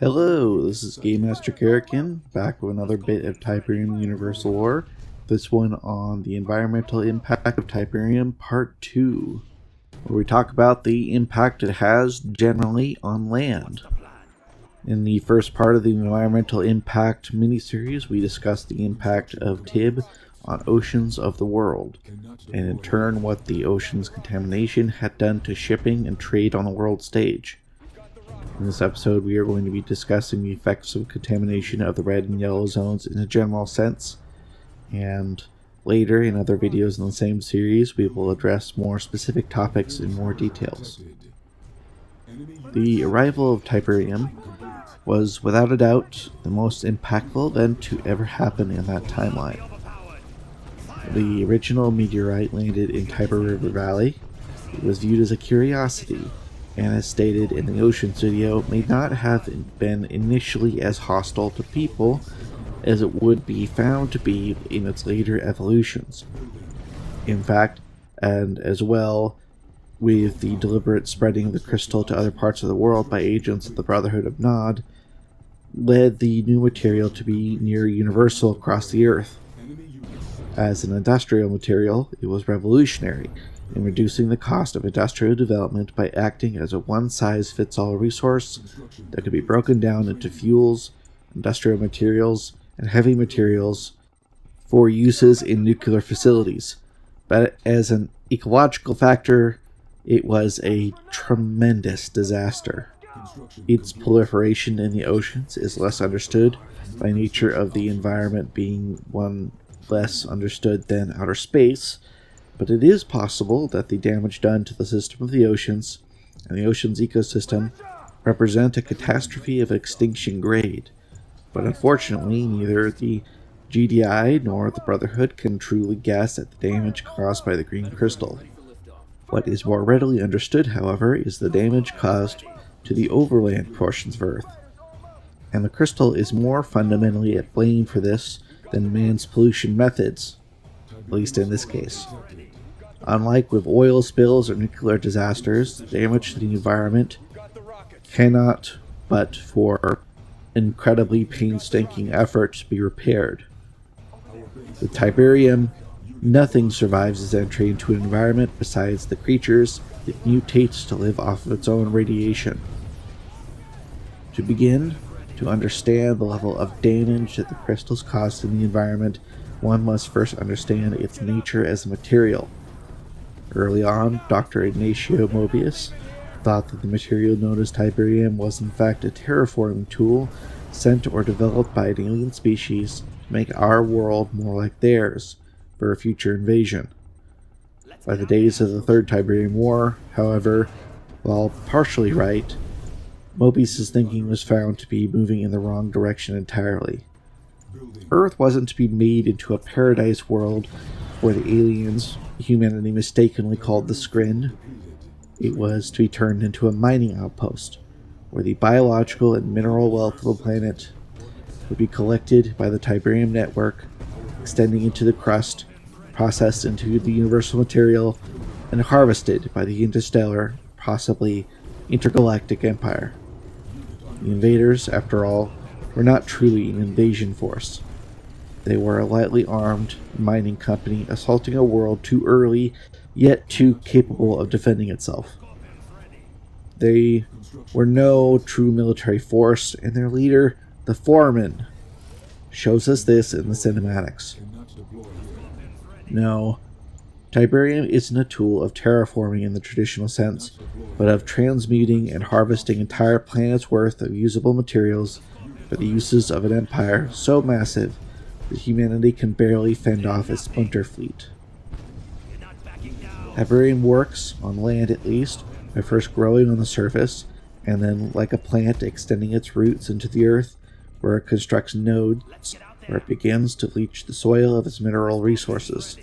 Hello, this is Game Master Karrakin, back with another bit of Tiberium Universal Lore. This one on the environmental impact of Tiberium Part 2, where we talk about the impact it has generally on land. In the first part of the environmental impact miniseries, we discussed the impact of Tib on oceans of the world, and in turn what the ocean's contamination had done to shipping and trade on the world stage. In this episode, we are going to be discussing the effects of contamination of the red and yellow zones in a general sense, and later in other videos in the same series, we will address more specific topics in more details. The arrival of Tiberium was without a doubt the most impactful event to ever happen in that timeline. The original meteorite landed in Tiber River Valley. It was viewed as a curiosity, and as stated in the Oceans video, may not have been initially as hostile to people as it would be found to be in its later evolutions. In fact, and as well with the deliberate spreading of the crystal to other parts of the world by agents of the Brotherhood of Nod, led the new material to be near universal across the Earth. As an industrial material, it was revolutionary in reducing the cost of industrial development by acting as a one-size-fits-all resource that could be broken down into fuels, industrial materials, and heavy materials for uses in nuclear facilities. But as an ecological factor, it was a tremendous disaster. Its proliferation in the oceans is less understood by nature of the environment being one less understood than outer space, but it is possible that the damage done to the system of the oceans and the ocean's ecosystem represent a catastrophe of extinction grade. But unfortunately, neither the GDI nor the Brotherhood can truly guess at the damage caused by the green crystal. What is more readily understood, however, is the damage caused to the overland portions of Earth. And the crystal is more fundamentally at blame for this than man's pollution methods, at least in this case. Unlike with oil spills or nuclear disasters, damage to the environment cannot, but for incredibly painstaking efforts, be repaired. With Tiberium, nothing survives its entry into an environment besides the creatures it mutates to live off of its own radiation. To begin to understand the level of damage that the crystals cause in the environment, one must first understand its nature as a material. Early on, Dr. Ignacio Mobius thought that the material known as Tiberium was in fact a terraforming tool sent or developed by an alien species to make our world more like theirs for a future invasion. By the days of the Third Tiberium War, however, while partially right, Mobius's thinking was found to be moving in the wrong direction entirely. Earth wasn't to be made into a paradise world where the aliens humanity mistakenly called the Skrin. It was to be turned into a mining outpost, where the biological and mineral wealth of the planet would be collected by the Tiberium network, extending into the crust, processed into the universal material, and harvested by the interstellar, possibly intergalactic empire. The invaders, after all, were not truly an invasion force. They were a lightly armed mining company assaulting a world too early, yet too capable of defending itself. They were no true military force, and their leader, the Foreman, shows us this in the cinematics. No, Tiberium isn't a tool of terraforming in the traditional sense, but of transmuting and harvesting entire planets' worth of usable materials for the uses of an empire so massive that humanity can barely fend off its splinter fleet. Tiberium works, on land at least, by first growing on the surface, and then, like a plant, extending its roots into the earth, where it constructs nodes, where it begins to leach the soil of its mineral resources.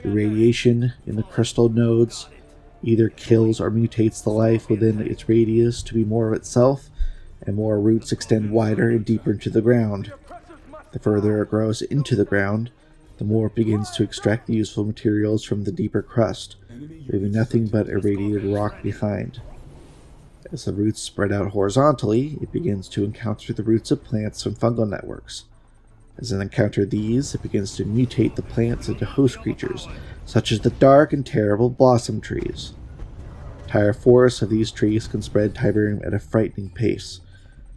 The radiation in the crystal nodes either kills or mutates the life within its radius to be more of itself, and more roots extend wider and deeper into the ground. The further it grows into the ground, the more it begins to extract the useful materials from the deeper crust, leaving nothing but irradiated rock behind. As the roots spread out horizontally, it begins to encounter the roots of plants and fungal networks. As it encounters these, it begins to mutate the plants into host creatures, such as the dark and terrible blossom trees. Entire forests of these trees can spread Tiberium at a frightening pace,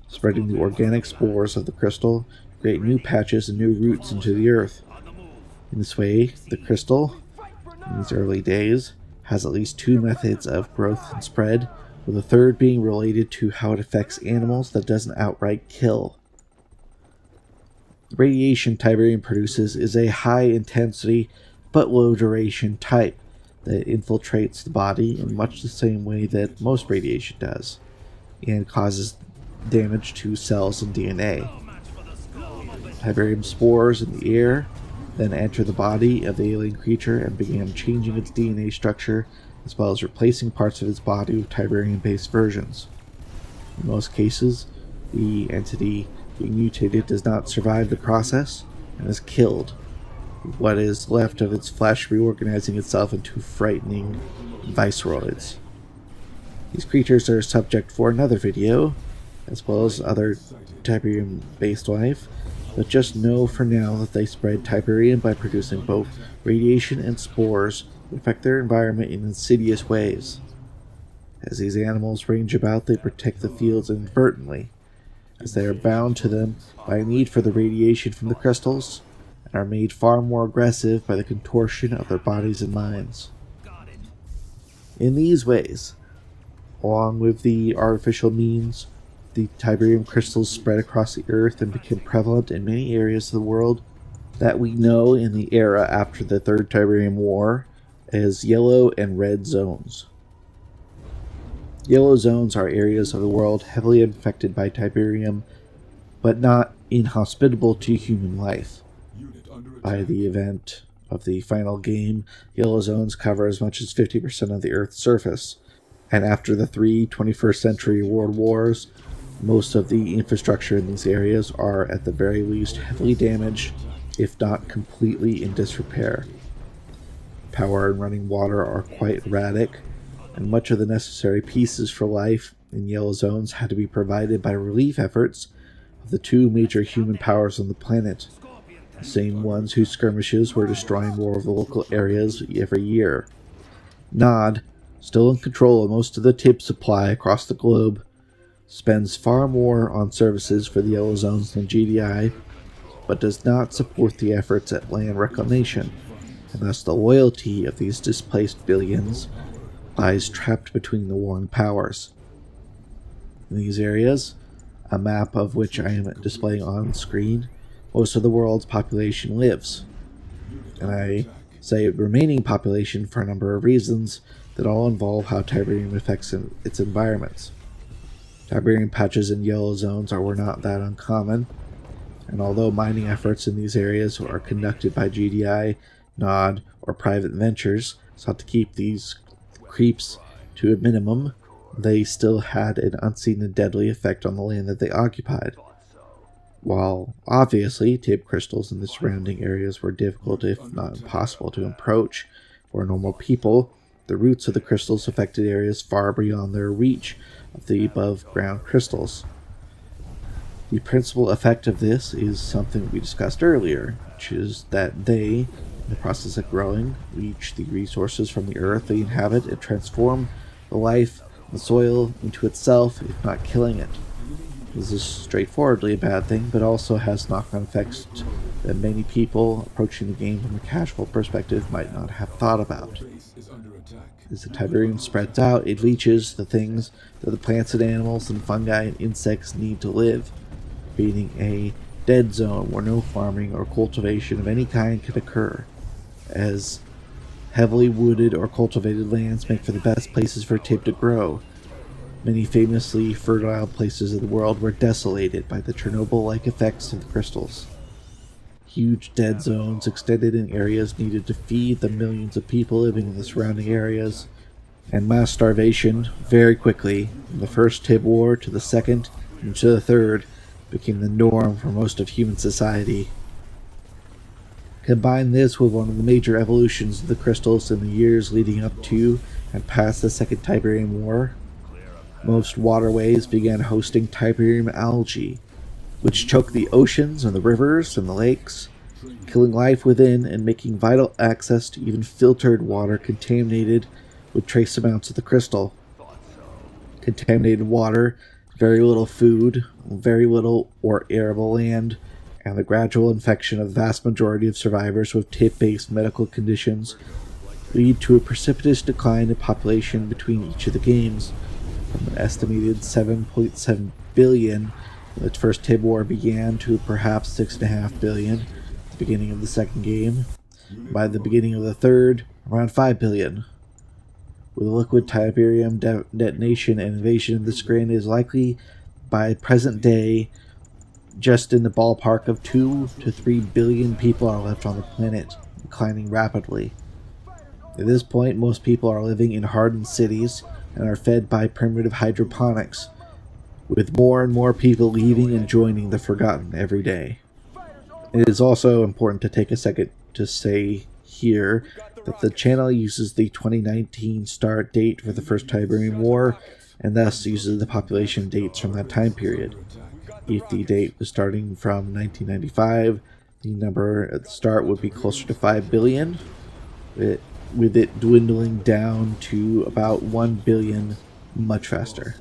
spreading the organic spores of the crystal, create new patches and new roots into the earth. In this way, the crystal, in these early days, has at least two methods of growth and spread, with the third being related to how it affects animals that doesn't outright kill. The radiation Tiberium produces is a high-intensity but low-duration type that infiltrates the body in much the same way that most radiation does, and causes damage to cells and DNA. Tiberium spores in the air then enter the body of the alien creature and begin changing its DNA structure, as well as replacing parts of its body with Tiberium-based versions. In most cases, the entity being mutated does not survive the process and is killed, with what is left of its flesh reorganizing itself into frightening viceroids. These creatures are subject for another video, as well as other Tiberium-based life, but just know for now that they spread Tiberium by producing both radiation and spores that affect their environment in insidious ways. As these animals range about, they protect the fields inadvertently, as they are bound to them by a need for the radiation from the crystals, and are made far more aggressive by the contortion of their bodies and minds. In these ways, along with the artificial means, the Tiberium crystals spread across the earth and became prevalent in many areas of the world that we know in the era after the Third Tiberium War as yellow and red zones. Yellow zones are areas of the world heavily infected by Tiberium, but not inhospitable to human life. By the event of the final game, yellow zones cover as much as 50% of the Earth's surface, and after the three 21st century world wars, most of the infrastructure in these areas are at the very least heavily damaged, if not completely in disrepair. Power and running water are quite erratic, and much of the necessary pieces for life in yellow zones had to be provided by relief efforts of the two major human powers on the planet, the same ones whose skirmishes were destroying more of the local areas every year. Nod, still in control of most of the tib supply across the globe, spends far more on services for the yellow zones than GDI, but does not support the efforts at land reclamation, and thus the loyalty of these displaced billions lies trapped between the warring powers. In these areas, a map of which I am displaying on screen, most of the world's population lives, and I say remaining population for a number of reasons that all involve how Tiberium affects its environments. Tiberium patches in yellow zones were not that uncommon, and although mining efforts in these areas are conducted by GDI, NOD, or private ventures sought to keep these creeps to a minimum, they still had an unseen and deadly effect on the land that they occupied. While obviously tib crystals in the surrounding areas were difficult if not impossible to approach for normal people, the roots of the crystals affected areas far beyond their reach of the above-ground crystals. The principal effect of this is something we discussed earlier, which is that they, in the process of growing, reach the resources from the earth they inhabit and transform the life of the soil into itself, if not killing it. This is straightforwardly a bad thing, but also has knock-on effects that many people approaching the game from a casual perspective might not have thought about. As the Tiberium spreads out, it leaches the things that the plants and animals and fungi and insects need to live, creating a dead zone where no farming or cultivation of any kind can occur, as heavily wooded or cultivated lands make for the best places for tib to grow. Many famously fertile places of the world were desolated by the Chernobyl-like effects of the crystals. Huge dead zones extended in areas needed to feed the millions of people living in the surrounding areas, and mass starvation very quickly, from the first Tib War to the second and to the third, became the norm for most of human society. Combine this with one of the major evolutions of the crystals in the years leading up to and past the Second Tiberium War, Most waterways began hosting Tiberium algae, which choked the oceans and the rivers and the lakes, killing life within and making vital access to even filtered water contaminated with trace amounts of the crystal. Contaminated water, very little food, very little or arable land, and the gradual infection of the vast majority of survivors with tip-based medical conditions lead to a precipitous decline in population between each of the games, from an estimated 7.7 billion when the first Tib War began to perhaps 6.5 billion at the beginning of the second game. By the beginning of the third, around 5 billion. With a liquid Tiberium detonation and invasion of this grain is likely by present day just in the ballpark of 2 to 3 billion people are left on the planet, declining rapidly. At this point, most people are living in hardened cities and are fed by primitive hydroponics, with more and more people leaving and joining the Forgotten every day. It is also important to take a second to say here that the channel uses the 2019 start date for the first Tiberium War, and thus uses the population dates from that time period. If the date was starting from 1995, the number at the start would be closer to 5 billion, with it dwindling down to about 1 billion much faster.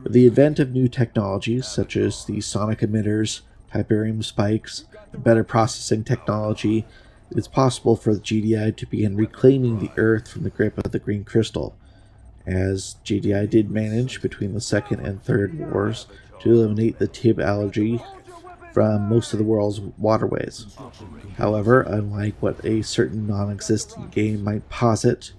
With the advent of new technologies such as the sonic emitters, Tiberium spikes, and better processing technology, it is possible for the GDI to begin reclaiming the Earth from the grip of the green crystal, as GDI did manage between the second and third wars to eliminate the Tib algae from most of the world's waterways. However, unlike what a certain non-existent game might posit,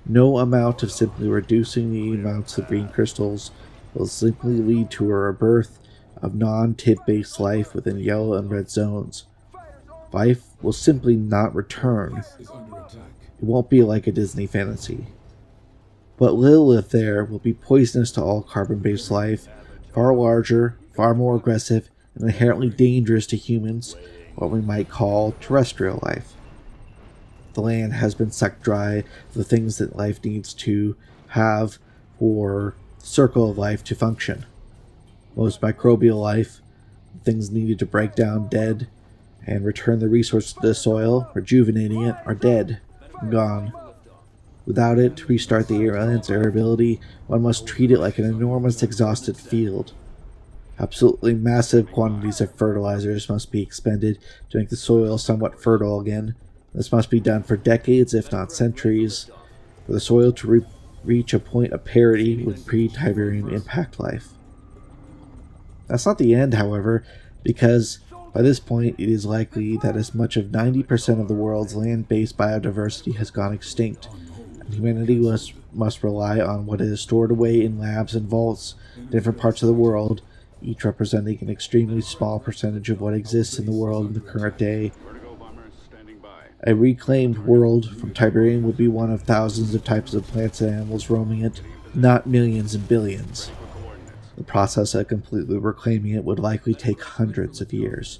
no amount of simply reducing the amounts of green crystals will simply lead to a rebirth of non-Tib-based life within yellow and red zones. Life will simply not return. It won't be like a Disney fantasy. What will live there will be poisonous to all carbon-based life, far larger, far more aggressive, and inherently dangerous to humans, what we might call terrestrial life. The land has been sucked dry of the things that life needs to have for the circle of life to function. Most microbial life, things needed to break down dead and return the resource to the soil, rejuvenating it, are dead, gone. Without it to restart the land's airability, one must treat it like an enormous exhausted field. Absolutely massive quantities of fertilizers must be expended to make the soil somewhat fertile again. This must be done for decades, if not centuries, for the soil to reach a point of parity with pre-Tiberium impact life. That's not the end, however, because by this point it is likely that as much of 90% of the world's land-based biodiversity has gone extinct, and humanity must rely on what is stored away in labs and vaults in different parts of the world, each representing an extremely small percentage of what exists in the world in the current day. A reclaimed world from Tiberium would be one of thousands of types of plants and animals roaming it, not millions and billions. The process of completely reclaiming it would likely take hundreds of years.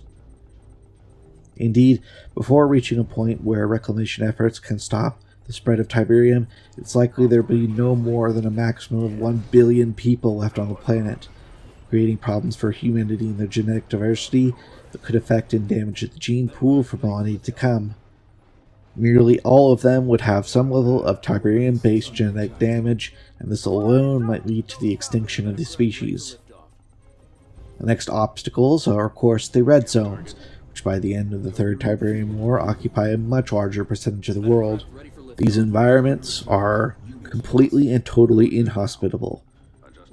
Indeed, before reaching a point where reclamation efforts can stop the spread of Tiberium, it's likely there will be no more than a maximum of 1 billion people left on the planet, creating problems for humanity and their genetic diversity that could affect and damage the gene pool for millennia to come. Nearly all of them would have some level of Tiberium-based genetic damage, and this alone might lead to the extinction of the species. The next obstacles are, of course, the red zones, which by the end of the Third Tiberium War occupy a much larger percentage of the world. These environments are completely and totally inhospitable.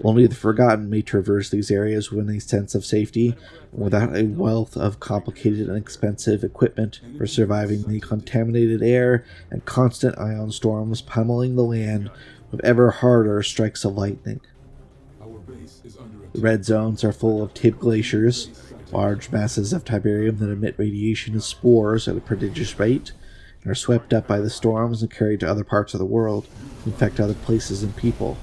Only the Forgotten may traverse these areas with a sense of safety, and without a wealth of complicated and expensive equipment for surviving the contaminated air and constant ion storms pummeling the land with ever harder strikes of lightning. The red zones are full of Tib glaciers, large masses of Tiberium that emit radiation and spores at a prodigious rate, and are swept up by the storms and carried to other parts of the world to infect other places and people.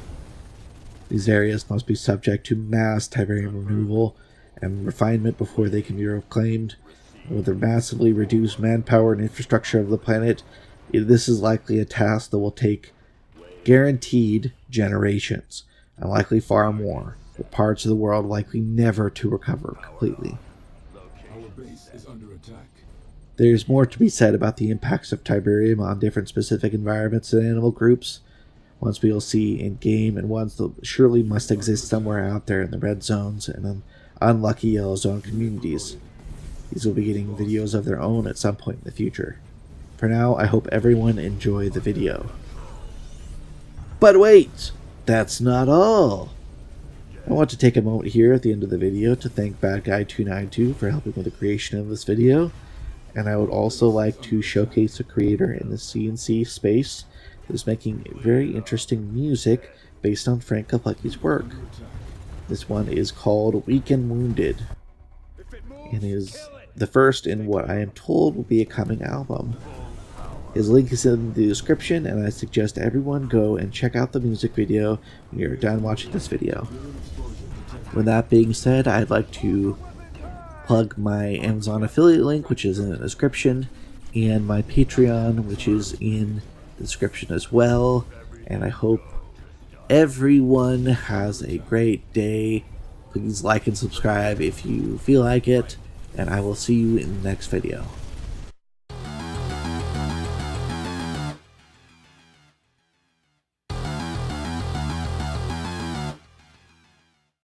These areas must be subject to mass Tiberium removal and refinement before they can be reclaimed. With the massively reduced manpower and infrastructure of the planet, this is likely a task that will take guaranteed generations, and likely far more, with parts of the world likely never to recover completely. Our base is under attack. There's more to be said about the impacts of Tiberium on different specific environments and animal groups, ones we'll see in game and ones that surely must exist somewhere out there in the red zones and unlucky yellow zone communities. These will be getting videos of their own at some point in the future. For now, I hope everyone enjoyed the video. But wait! That's not all! I want to take a moment here at the end of the video to thank BadGuy292 for helping with the creation of this video, and I would also like to showcase a creator in the CNC space who is making very interesting music based on Frank Koplecki's work. This one is called Weak and Wounded, and is the first in what I am told will be a coming album. His link is in the description, and I suggest everyone go and check out the music video when you're done watching this video. With that being said, I'd like to plug my Amazon affiliate link, which is in the description, and my Patreon, which is in the description as well. And I hope everyone has a great day. Please like and subscribe if you feel like it, and I will see you in the next video.